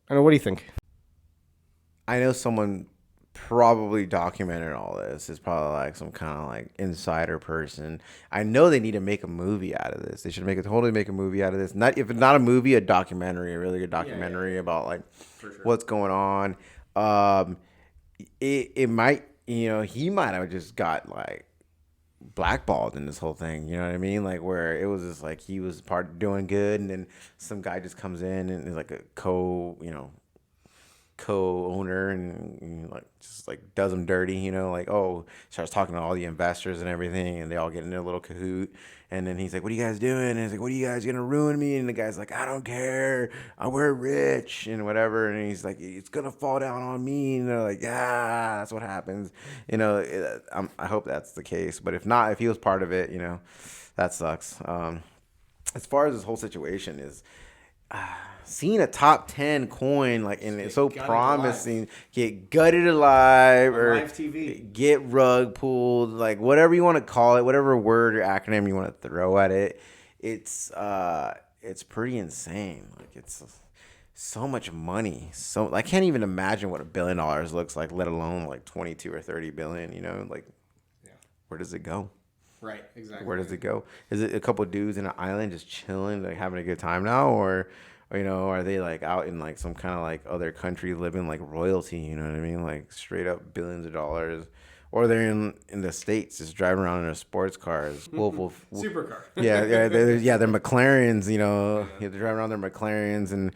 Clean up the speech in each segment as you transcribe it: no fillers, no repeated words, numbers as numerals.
I don't know. What do you think? I know someone probably documented all this. It's probably like some kind of like insider person. I know they need to make a movie out of this. They should totally make a movie out of this. Not if it's not a movie, a documentary, a really good documentary about like For sure. what's going on. Um, it might, he might have just got like blackballed in this whole thing. You know what I mean? Like where it was just like he was part doing good, and then some guy just comes in and is like a co-owner and like just like does them dirty, like, oh, starts talking to all the investors and everything, and they all get in their little cahoot, and then he's like, what are you guys doing? And he's like, what are you guys gonna ruin me? And the guy's like, I don't care, we're rich and whatever, and he's like, it's gonna fall down on me, and they're like, yeah, that's what happens. I hope that's the case, but if not, if he was part of it, that sucks. As far as this whole situation is, seeing a top 10 coin like and it's so promising get gutted alive or live TV. get rug pulled, like whatever you want to call it, whatever word or acronym you want to throw at it, it's pretty insane. Like it's so much money. So I can't even imagine what $1 billion looks like, let alone like 22 or 30 billion, like Yeah. where does it go? Right. Exactly. Where does it go? Is it a couple dudes in an island just chilling, like having a good time now, or are they like out in like some kind of like other country living like royalty? You know what I mean? Like straight up billions of dollars, or they're in the States just driving around in their sports cars, wolf. Supercar. They're McLarens. They're driving around their McLarens and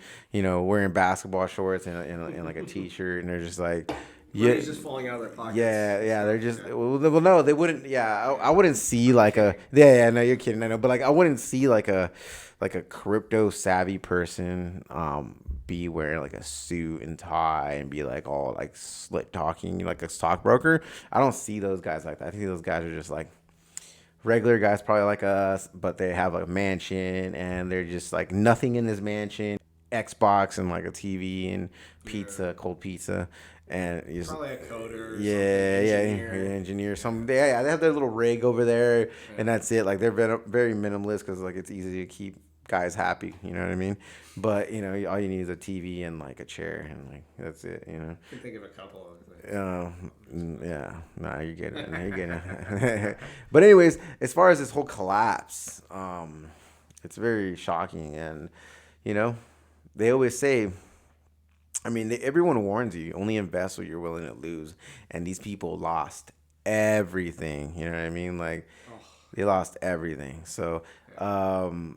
wearing basketball shorts and like a t-shirt, and they're just like. Money's just falling out of their pockets. Yeah. They're just no, they wouldn't. Yeah, I wouldn't see like a. Yeah. No, you're kidding. I know, but like I wouldn't see like a crypto savvy person be wearing like a suit and tie and be like all like slick talking like a stockbroker. I don't see those guys like that. I think those guys are just like regular guys, probably like us, but they have a mansion and they're just like nothing in this mansion. Xbox and like a TV and pizza, cold pizza, and just, Probably a coder. Or engineer. They have their little rig over there, and that's it. Like they're very minimalist because like it's easy to keep guys happy. You know what I mean? But all you need is a TV and like a chair, and like that's it. I can think of a couple of things. Yeah, no, you're getting it. No, you're getting it. But anyways, as far as this whole collapse, it's very shocking, and they always say, I mean, everyone warns you, only invest what you're willing to lose. And these people lost everything. You know what I mean? Like, they lost everything. So, only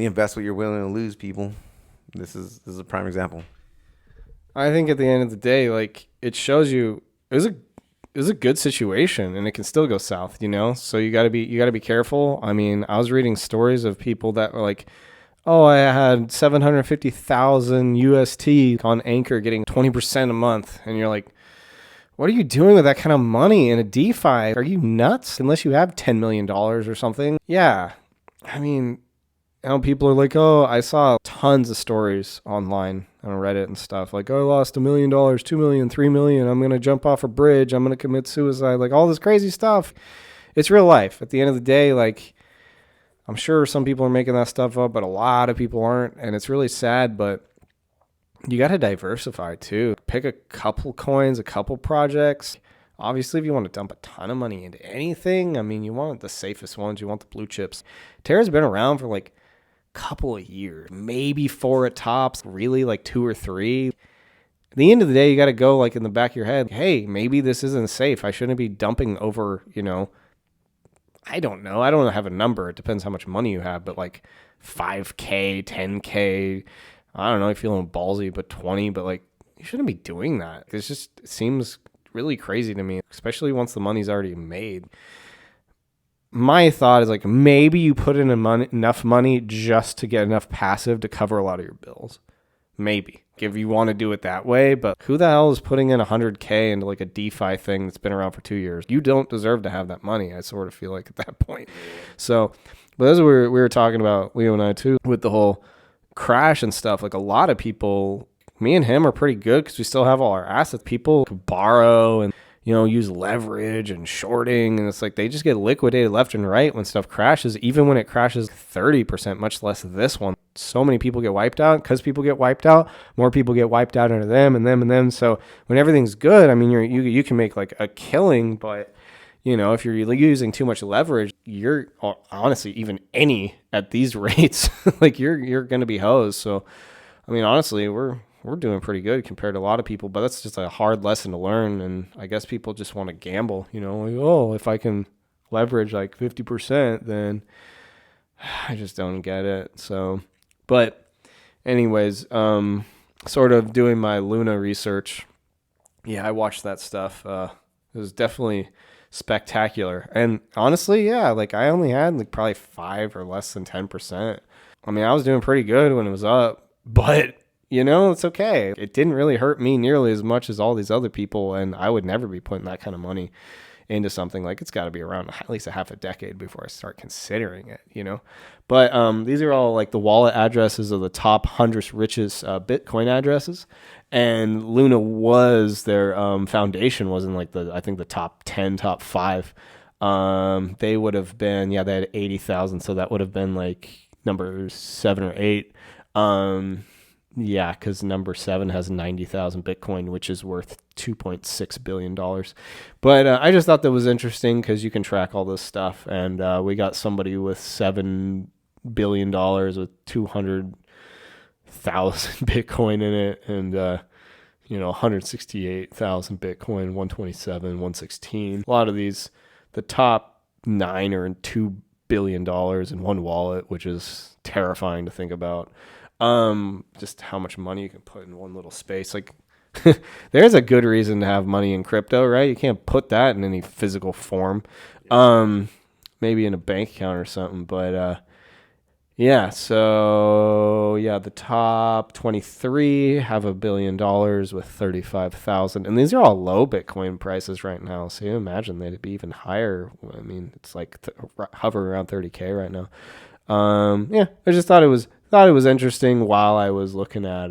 invest what you're willing to lose, people. This is a prime example. I think at the end of the day, like it shows you it was a good situation, and it can still go south. So you got to be careful. I mean, I was reading stories of people that were like, oh, I had 750,000 UST on Anchor getting 20% a month. And you're like, what are you doing with that kind of money in a DeFi? Are you nuts? Unless you have $10 million or something. Yeah. I mean, people are like, oh, I saw tons of stories online on Reddit and stuff. Like, oh, I lost $1 million, $2 million, $3 million. I'm going to jump off a bridge. I'm going to commit suicide. Like all this crazy stuff. It's real life. At the end of the day, like, I'm sure some people are making that stuff up, but a lot of people aren't. And it's really sad, but you got to diversify too. Pick a couple coins, a couple projects. Obviously, if you want to dump a ton of money into anything, I mean, you want the safest ones. You want the blue chips. Terra's been around for like a couple of years, maybe 4 at tops, really like 2 or 3. At the end of the day, you got to go like in the back of your head, hey, maybe this isn't safe. I shouldn't be dumping over, I don't know. I don't have a number. It depends how much money you have, but like 5K, 10K, I don't know, you're feeling ballsy, but 20, but like you shouldn't be doing that. It seems really crazy to me, especially once the money's already made. My thought is like maybe you put in enough money just to get enough passive to cover a lot of your bills. Maybe. If you want to do it that way, but who the hell is putting in 100K into like a DeFi thing that's been around for 2 years? You don't deserve to have that money. I sort of feel like at that point. So, but as we were talking about, Leo and I too, with the whole crash and stuff, like a lot of people, me and him are pretty good because we still have all our assets. People could borrow and, use leverage and shorting, and it's like they just get liquidated left and right when stuff crashes, even when it crashes 30%, much less this one. So many people get wiped out. Because people get wiped out, more people get wiped out into them and them and them. So when everything's good, I mean, you can make like a killing, but if you're using too much leverage, you're honestly, even any at these rates, like you're going to be hosed. So, I mean, honestly, we're doing pretty good compared to a lot of people, but that's just a hard lesson to learn. And I guess people just want to gamble, like, oh, if I can leverage like 50%, then I just don't get it. So, but anyways, sort of doing my Luna research. Yeah, I watched that stuff. It was definitely spectacular. And honestly, yeah, like I only had like probably 5 or less than 10%. I mean, I was doing pretty good when it was up, but it's okay. It didn't really hurt me nearly as much as all these other people, and I would never be putting that kind of money into something. Like, it's got to be around at least a half a decade before I start considering it. But these are all like the wallet addresses of the top 100 richest Bitcoin addresses, and Luna was their foundation was in like I think the top 10, top 5. They would have been, they had 80,000, so that would have been like number 7 or 8. Yeah, because number 7 has 90,000 Bitcoin, which is worth $2.6 billion. But I just thought that was interesting because you can track all this stuff. And we got somebody with $7 billion with 200,000 Bitcoin in it. And, 168,000 Bitcoin, 127, 116. A lot of these, the top 9 are in $2 billion in one wallet, which is terrifying to think about. Just how much money you can put in one little space. Like, there's a good reason to have money in crypto, right? You can't put that in any physical form. Maybe in a bank account or something, but yeah. So yeah, the top 23 have $1 billion with 35,000, and these are all low Bitcoin prices right now. So you imagine they'd be even higher. I mean, it's like hover around 30K right now. Yeah, I just thought it was interesting while I was looking at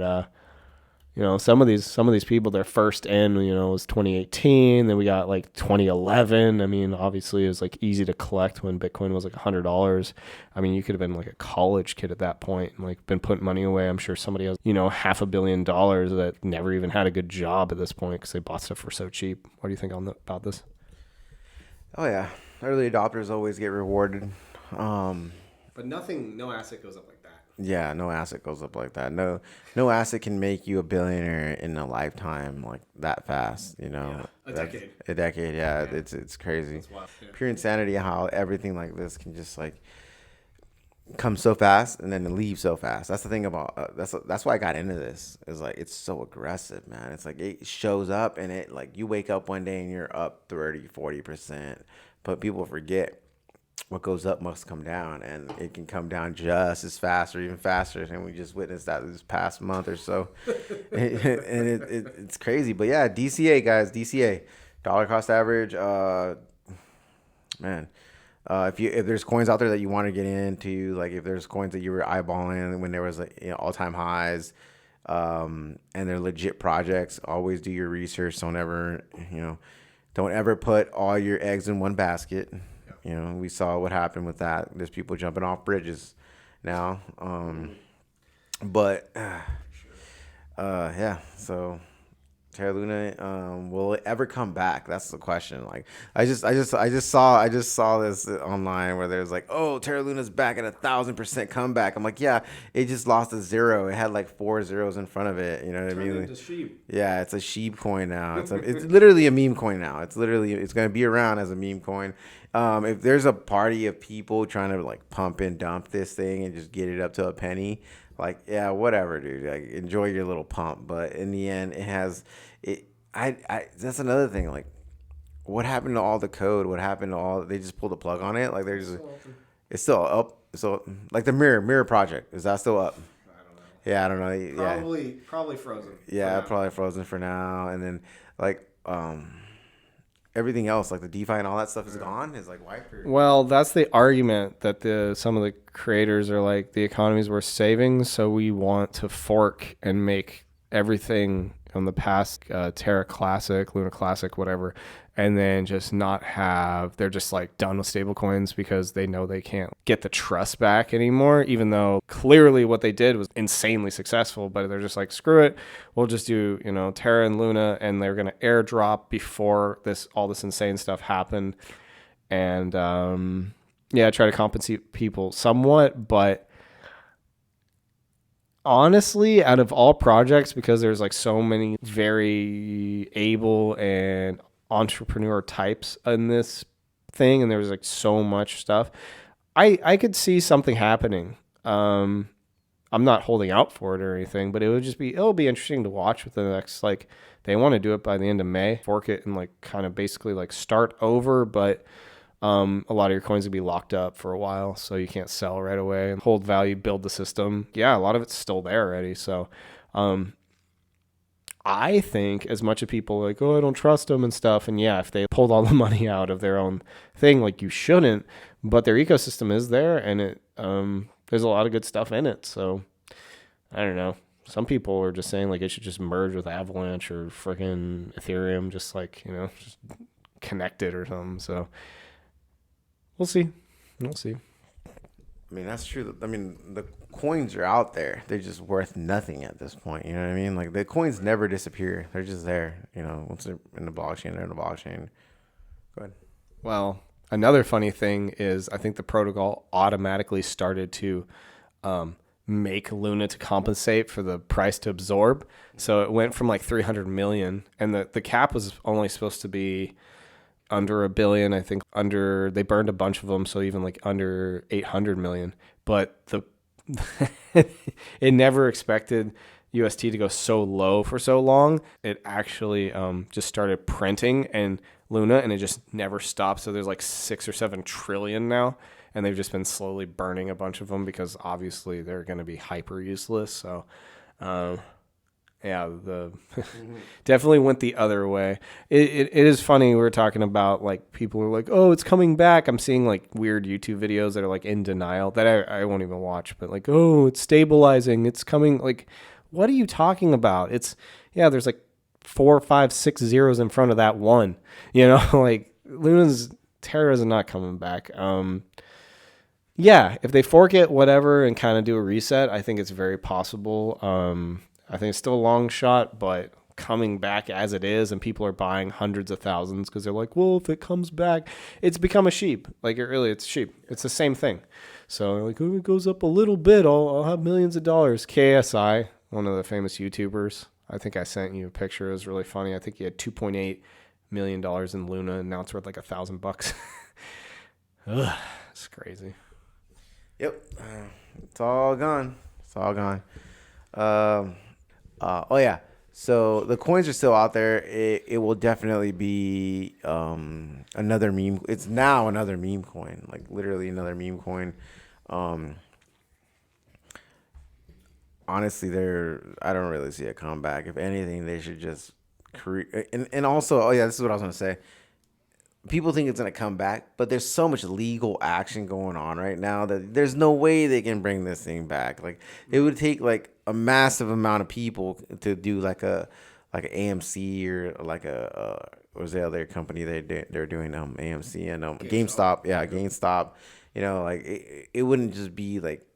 some of these people, their first in was 2018. Then we got like 2011. I mean, obviously it was like easy to collect when Bitcoin was like $100. I mean, you could have been like a college kid at that point and like been putting money away. I'm sure somebody has $500 million that never even had a good job at this point because they bought stuff for so cheap. What do you think about this? Oh yeah, early adopters always get rewarded. But no asset goes up like that. Yeah, no asset goes up like that. No asset can make you a billionaire in a lifetime like that fast. Yeah, a decade. A decade. Yeah, it's crazy. That's wild. Yeah. Pure insanity how everything like this can just like come so fast and then leave so fast. That's the thing about that's why I got into this. Is like it's so aggressive, man. It's like it shows up and it like you wake up one day and you're up 30-40%, but people forget what goes up must come down, and it can come down just as fast or even faster. And we just witnessed that this past month or so. And it's crazy. But yeah, DCA, guys, DCA, dollar cost average. Man, if there's coins out there that you want to get into, like if there's coins that you were eyeballing when there was all-time highs, and they're legit projects, always do your research. Don't ever put all your eggs in one basket. We saw what happened with that. There's people jumping off bridges now. But yeah. So Terra Luna, will it ever come back? That's the question. Like, I just saw this online where there's like, oh, Terra Luna's back at 1,000% comeback. I'm like, yeah, it just lost a 0. It had like 4 zeros in front of it. You know what I mean? Into sheep. Yeah, it's a sheep coin now. It's literally a meme coin now. It's going to be around as a meme coin. If there's a party of people trying to like pump and dump this thing and just get it up to a penny, like, yeah, whatever, dude. Like, enjoy your little pump. But in the end, that's another thing. Like, what happened to all the code? What happened to they just pulled the plug on it? Like, it's still up. So, like the mirror project, is that still up? I don't know. Yeah, I don't know. Probably frozen. Yeah, probably frozen for now. And then, like, everything else, like the DeFi and all that stuff is gone. Is like wiped. Well, that's the argument that some of the creators are like, the economy's worth saving, so we want to fork and make everything on the past Terra Classic, Luna Classic, whatever, and then just not have, they're just like done with stable coins because they know they can't get the trust back anymore, even though clearly what they did was insanely successful. But they're just like, screw it, we'll just do, Terra and Luna, and they're going to airdrop before all this insane stuff happened. And yeah, try to compensate people somewhat, but honestly, out of all projects, because there's like so many very able and entrepreneur types in this thing, and there was like so much stuff, I could see something happening. I'm not holding out for it or anything, but it'll be interesting to watch with the next, like, they want to do it by the end of May, fork it and like kind of basically like start over, but a lot of your coins will be locked up for a while, so you can't sell right away and hold value, build the system. Yeah, a lot of it's still there already. So I think as much of people like, oh, I don't trust them and stuff. And yeah, if they pulled all the money out of their own thing, like you shouldn't, but their ecosystem is there, and there's a lot of good stuff in it. So I don't know. Some people are just saying like it should just merge with Avalanche or freaking Ethereum, just like, just connect it or something. So we'll see. We'll see. I mean, that's true. I mean, the coins are out there. They're just worth nothing at this point. You know what I mean? Like, the coins never disappear. They're just there. Once they're in the blockchain, they're in the blockchain. Go ahead. Well, another funny thing is I think the protocol automatically started to make Luna to compensate for the price to absorb. So it went from like 300 million, and the cap was only supposed to be under a billion. I think they burned a bunch of them, so even like under 800 million. But it never expected UST to go so low for so long. It actually just started printing and Luna, and it just never stopped. So there's like 6 or 7 trillion now, and they've just been slowly burning a bunch of them because obviously they're going to be hyper useless. So yeah, definitely went the other way. It is funny. We were talking about like people were like, oh, it's coming back. I'm seeing like weird YouTube videos that are like in denial that I won't even watch, but like, oh, it's stabilizing, it's coming. Like, what are you talking about? There's like 4, 5, 6 zeros in front of that one. Like Terra's not coming back. Yeah, if they fork it, whatever, and kind of do a reset, I think it's very possible. I think it's still a long shot, but coming back as it is, and people are buying hundreds of thousands because they're like, well, if it comes back, it's become a sheep. Like, it's sheep. It's the same thing. So like, oh, it goes up a little bit, I'll have millions of dollars. KSI, one of the famous YouTubers, I think I sent you a picture. It was really funny. I think he had $2.8 million in Luna, and now it's worth like $1,000. Ugh, it's crazy. Yep, it's all gone. It's all gone. Oh yeah. So the coins are still out there. It will definitely be another meme. It's now another meme coin, like literally another meme coin. Honestly, I don't really see a comeback. If anything, they should just create. And also, oh yeah, this is what I was gonna say. People think it's gonna come back, but there's so much legal action going on right now that there's no way they can bring this thing back. Like, it would take like a massive amount of people to do like an AMC or like what was the other company they're doing AMC and GameStop. Yeah, GameStop. Like it wouldn't just be like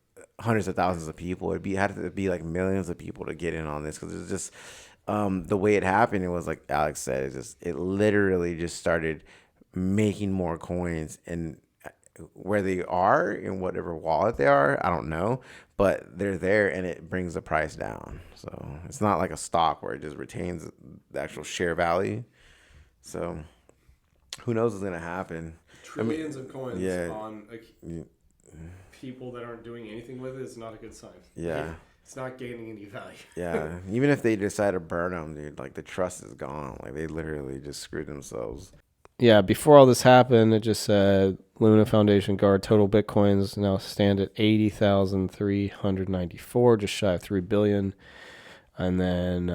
hundreds of thousands of people. Had to be like millions of people to get in on this, because it's just the way it happened. It was like Alex said. It literally just started making more coins, and where they are in whatever wallet they are, I don't know, but they're there, and it brings the price down. So it's not like a stock where it just retains the actual share value. So who knows what's gonna happen? Trillions of coins on people that aren't doing anything with it is not a good sign. Yeah. It's not gaining any value. Yeah, even if they decide to burn them, dude, like the trust is gone. Like, they literally just screwed themselves. Yeah, before all this happened, it just said Luna Foundation Guard total Bitcoins now stand at 80,394, just shy of 3 billion. And then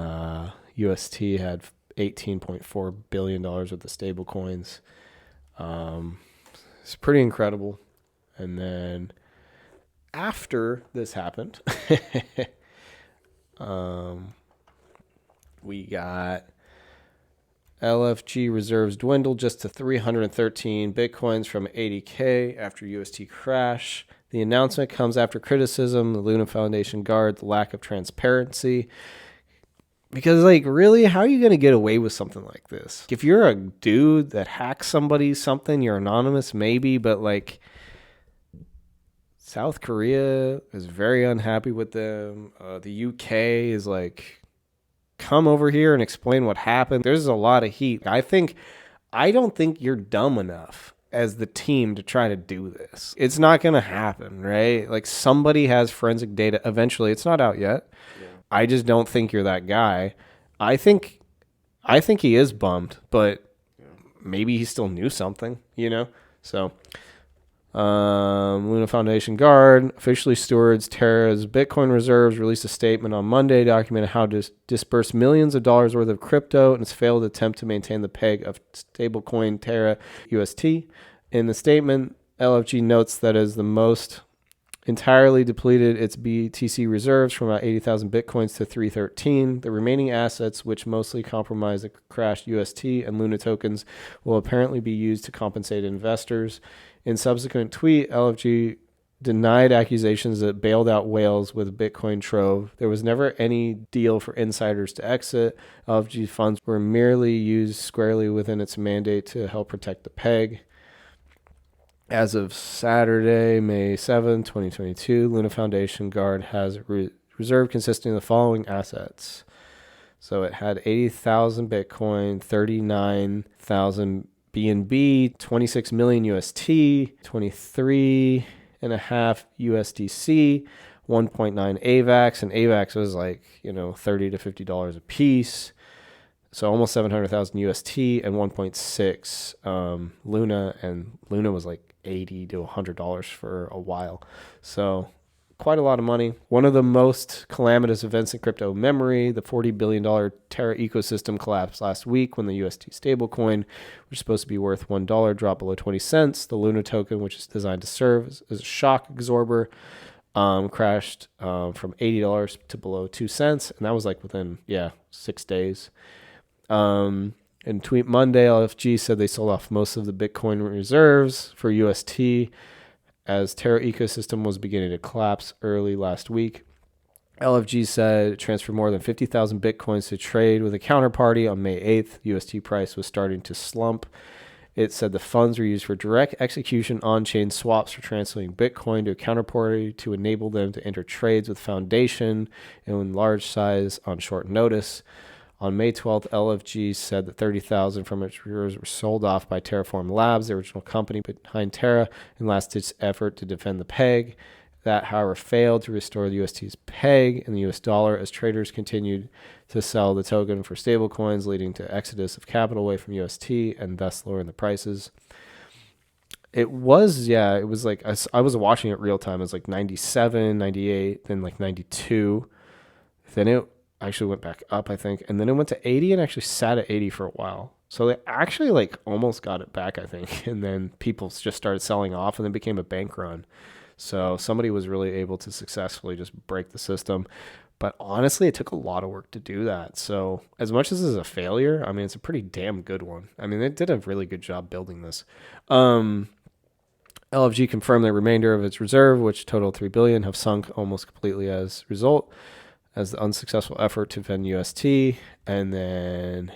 UST had $18.4 billion worth of stable coins. It's pretty incredible. And then after this happened, We got LFG reserves dwindled just to 313 Bitcoins from 80K after UST crash. The announcement comes after criticism, the Luna Foundation guard, the lack of transparency. Because, like, really, how are you going to get away with something like this? If you're a dude that hacks somebody, something, you're anonymous, maybe, but, like, South Korea is very unhappy with them. The UK is like, come over here and explain what happened. There's a lot of heat. I don't think you're dumb enough as the team to try to do this. It's not going to happen, right? Like, somebody has forensic data eventually. It's not out yet. Yeah. I just don't think you're that guy. I think he is bummed, but maybe he still knew something, you know? So Luna Foundation guard officially stewards Terra's Bitcoin reserves released a statement on Monday documenting how to disperse millions of dollars worth of crypto and its failed attempt to maintain the peg of stablecoin Terra UST. In the statement, LFG notes that as the most entirely depleted its BTC reserves from about 80,000 Bitcoins to 313. The remaining assets, which mostly comprise the crashed UST and Luna tokens, will apparently be used to compensate investors. In subsequent tweet, LFG denied accusations that bailed out whales with Bitcoin trove. There was never any deal for insiders to exit. LFG funds were merely used squarely within its mandate to help protect the peg. As of Saturday, May 7, 2022, Luna Foundation Guard has reserve consisting of the following assets. So it had 80,000 Bitcoin, 39,000 BNB, 26 million UST, 23 and a half USDC, 1.9 AVAX, and AVAX was like, $30 to $50 a piece. So almost 700,000 UST and 1.6 Luna, and Luna was like $80 to $100 for a while. So quite a lot of money. One of the most calamitous events in crypto memory, the $40 billion Terra ecosystem collapsed last week when the UST stablecoin, which is supposed to be worth $1, dropped below 20 cents. The Luna token, which is designed to serve as a shock absorber, crashed from $80 to below 2 cents. And that was like within, 6 days. In tweet Monday, LFG said they sold off most of the Bitcoin reserves for UST as Terra ecosystem was beginning to collapse early last week. LFG said it transferred more than 50,000 Bitcoins to trade with a counterparty on May 8th. UST price was starting to slump. It said the funds were used for direct execution on-chain swaps for transferring Bitcoin to a counterparty to enable them to enter trades with Foundation in large size on short notice. On May 12th, LFG said that 30,000 from its reserves were sold off by Terraform Labs, the original company behind Terra, in last-ditch effort to defend the peg. That, however, failed to restore the UST's peg in the US dollar as traders continued to sell the token for stablecoins, leading to exodus of capital away from UST and thus lowering the prices. It was like, I was watching it real time. It was like 97, 98, then like 92. Then it actually went back up, I think, and then it went to 80 and actually sat at 80 for a while. So they actually like almost got it back, I think, and then people just started selling off and then became a bank run. So somebody was really able to successfully just break the system. But honestly, it took a lot of work to do that. So as much as this is a failure, I mean, it's a pretty damn good one. I mean, they did a really good job building this. LFG confirmed the remainder of its reserve, which totaled $3 billion, have sunk almost completely as a result, as the unsuccessful effort to defend UST. And then,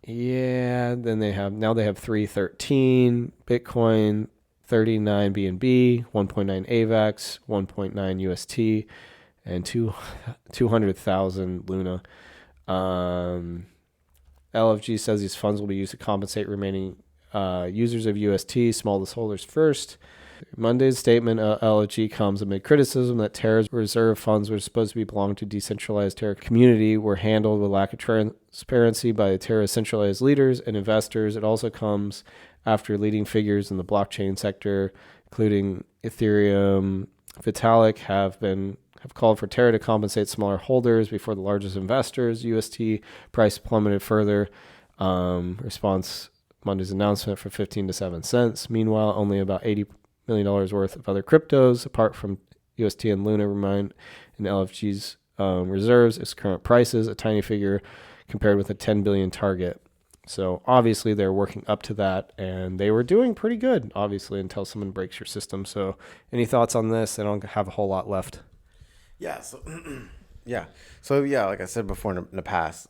then they have 313 Bitcoin, 39 BNB, 1.9 AVAX, 1.9 UST, and 200,000 Luna. LFG says these funds will be used to compensate remaining users of UST, smallest holders first. Monday's statement, LFG, comes amid criticism that Terra's reserve funds, which are supposed to belong to decentralized Terra community, were handled with lack of transparency by Terra's centralized leaders and investors. It also comes after leading figures in the blockchain sector, including Ethereum, Vitalik, have called for Terra to compensate smaller holders before the largest investors. UST price plummeted further. Response Monday's announcement for 15 to 7 cents. Meanwhile, only about $80 million worth of other cryptos, apart from UST and Luna, remain in LFG's reserves, its current prices, a tiny figure compared with a 10 billion target. So obviously they're working up to that, and they were doing pretty good, obviously, until someone breaks your system. So any thoughts on this? They don't have a whole lot left. Yeah. So, yeah. So yeah, like I said before in the past,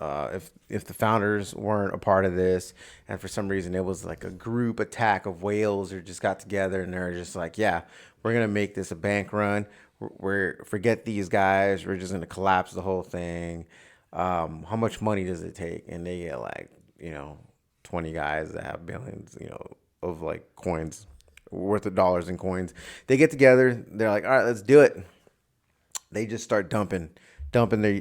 if the founders weren't a part of this, and for some reason it was like a group attack of whales who just got together and they're just like, yeah, we're gonna make this a bank run. We're forget these guys. We're just gonna collapse the whole thing. How much money does it take? And they get like, 20 guys that have billions, of like coins worth of dollars and coins. They get together. They're like, all right, let's do it. They just start dumping their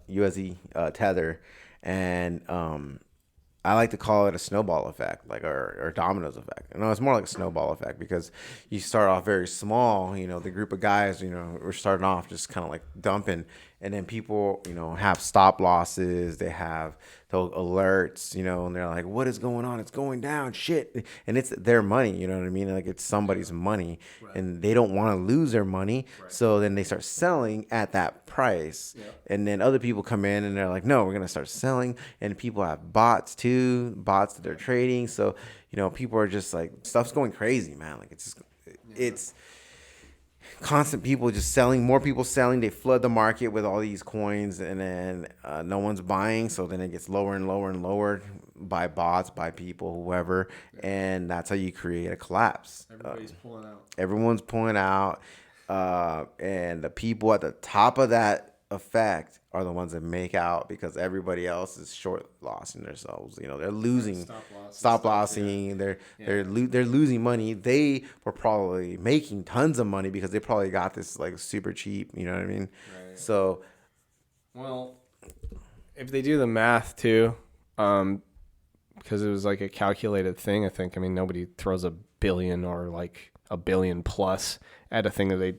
USD tether, and I like to call it a snowball effect, like or dominoes effect. No, it's more like a snowball effect because you start off very small. The group of guys, we're starting off just kind of like dumping, and then people, have stop losses. They have those alerts, and they're like, "What is going on? It's going down, shit!" And it's their money. You know what I mean? Like it's somebody's money, Right. and they don't want to lose their money. Right. So then they start selling at that price, and then other people come in and they're like, "No, we're gonna start selling." And people have bots too, bots that they're trading. So people are just like stuff's going crazy, man. Like it's constant people just selling, more people selling. They flood the market with all these coins, and then no one's buying. So then it gets lower and lower and lower by bots, by people, whoever, and that's how you create a collapse. Everybody's pulling out. Everyone's pulling out, and the people at the top of that effect are the ones that make out because everybody else is short lossing themselves. They're losing, stop lossing. Yeah. They're losing money. They were probably making tons of money because they probably got this like super cheap. You know what I mean? Right. So, Well, if they do the math too, because it was like a calculated thing, I think. I mean, nobody throws a billion or like a billion plus at a thing that they,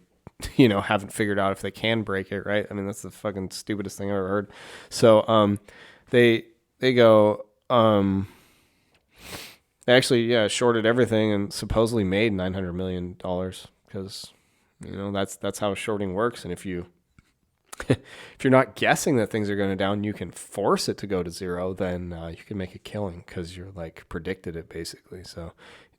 haven't figured out if they can break it, right? I mean, that's the fucking stupidest thing I've ever heard. So, they go, they actually, shorted everything and supposedly made $900 million because, that's how shorting works. And if you're not guessing that things are going down, you can force it to go to zero. Then you can make a killing because you're like predicted it basically. So,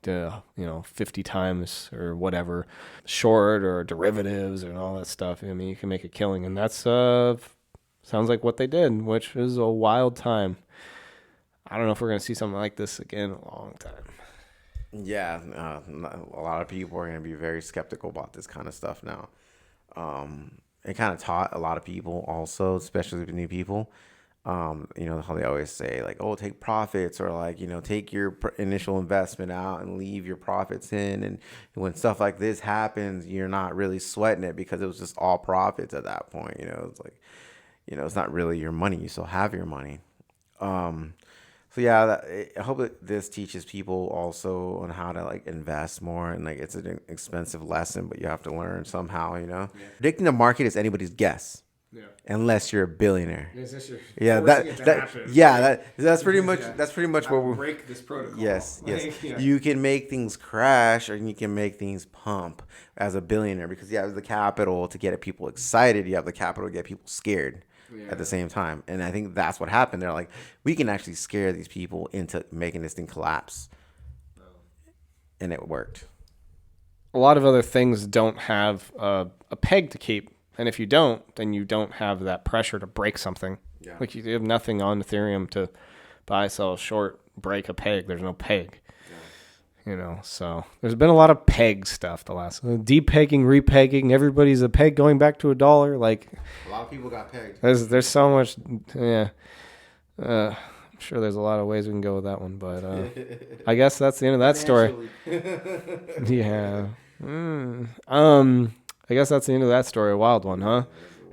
50 times or whatever, short or derivatives and all that stuff. I mean, you can make a killing, and that's sounds like what they did, which is a wild time. I don't know if we're going to see something like this again in a long time. yeah, a lot of people are going to be very skeptical about this kind of stuff now. It kind of taught a lot of people also, especially the new people. How they always say like, oh, take profits, or like, take your initial investment out and leave your profits in. And when stuff like this happens, you're not really sweating it because it was just all profits at that point. It's like, it's not really your money. You still have your money. So yeah, I hope that this teaches people also on how to like invest more, and like it's an expensive lesson, but you have to learn somehow. Yeah. Predicting the market is anybody's guess. Yeah. Unless you're a billionaire. Yeah, that's pretty much where we break this protocol. Yes. You can make things crash, or you can make things pump as a billionaire because you have the capital to get people excited. You have the capital to get people scared at the same time, and I think that's what happened. They're like, we can actually scare these people into making this thing collapse, and it worked. A lot of other things don't have a peg to keep. And if you don't, then you don't have that pressure to break something. Yeah. Like you have nothing on Ethereum to buy, sell, short, break a peg. There's no peg. Yeah. So there's been a lot of peg stuff the last depegging, repegging. Everybody's a peg going back to $1. Like a lot of people got pegged. There's so much. Yeah. I'm sure there's a lot of ways we can go with that one, but I guess that's the end of that story. Yeah. I guess that's the end of that story. A wild one, huh?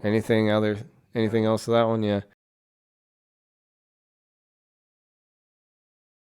Anything else to that one? Yeah.